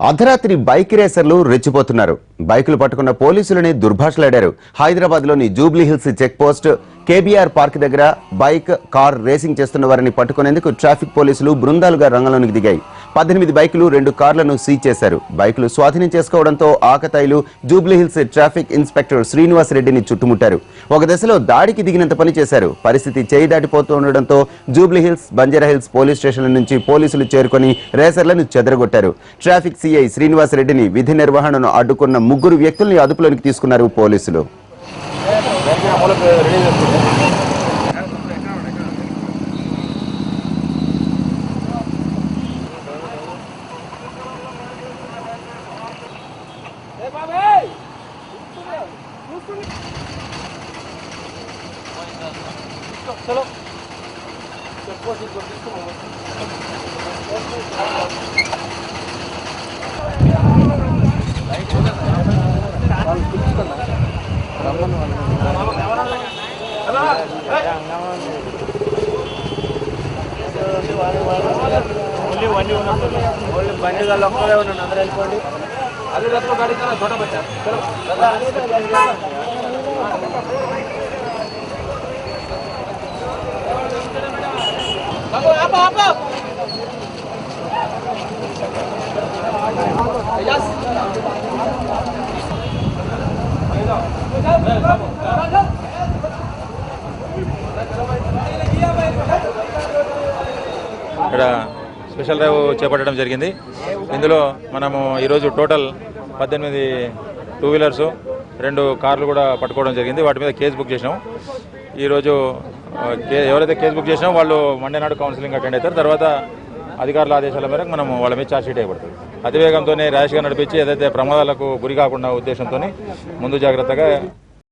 అర్ధరాత్రి బైక్ రేసర్లు రెచ్చిపోతున్నారు. బైకులు పట్టుకున్న పోలీసులని దుర్భాషలాడారు. హైదరాబాద్ లోని జూబ్లీ హిల్స్ చెక్ పోస్ట్ కేబీఆర్ పార్క్ దగ్గర బైక్, కార్ రేసింగ్ చేస్తున్న వారిని పట్టుకునేందుకు ట్రాఫిక్ పోలీసులు బృందాలుగా రంగంలోనికి దిగాయి. 18 బైకులు, 2 కార్లను సీజ్ చేశారు. బైకులు స్వాధీనం చేసుకోవడంతో ఆకతాయిలు జూబ్లీ హిల్స్ ట్రాఫిక్ ఇన్స్పెక్టర్ శ్రీనివాస్ రెడ్డిని చుట్టుముట్టారు. ఒక దశలో దాడికి దిగినంత పని చేశారు. పరిస్థితి చేయి దాటిపోతుండటంతో జూబ్లీ హిల్స్, బంజారా హిల్స్ పోలీస్ స్టేషన్ల నుంచి పోలీసులు చేరుకొని రేసర్లను చెదరగొట్టారు. ట్రాఫిక్ సిఐ శ్రీనివాస్ రెడ్డిని విధి నిర్వహణను అడ్డుకున్న 3 వ్యక్తుల్ని అదుపులోకి తీసుకున్నారు పోలీసులు. चलो बंदी का लोग अंदर వెళ్ళిపోండి. अभी रखो गाड़ी का छोटा बच्चा. चलो आप ఇక్కడ స్పెషల్ డ్రైవ్ చేపట్టడం జరిగింది. ఇందులో మనము ఈరోజు టోటల్ 18 టూ వీలర్స్, 2 కార్లు కూడా పట్టుకోవడం జరిగింది. వాటి మీద కేసు బుక్ చేసినాం. ఈరోజు ఎవరైతే కేసు బుక్ చేసినామో వాళ్ళు మండే నాడు కౌన్సిలింగ్ అటెండ్ అవుతారు. తర్వాత అధికారుల ఆదేశాల మేరకు మనం వాళ్ళ మీద ఛార్జ్ షీట్ వేయబడుతుంది. అతివేగంతోనే ర్యాష్గా నడిపించి ఏదైతే ప్రమాదాలకు గురి కాకుండా ఉద్దేశంతో ముందు జాగ్రత్తగా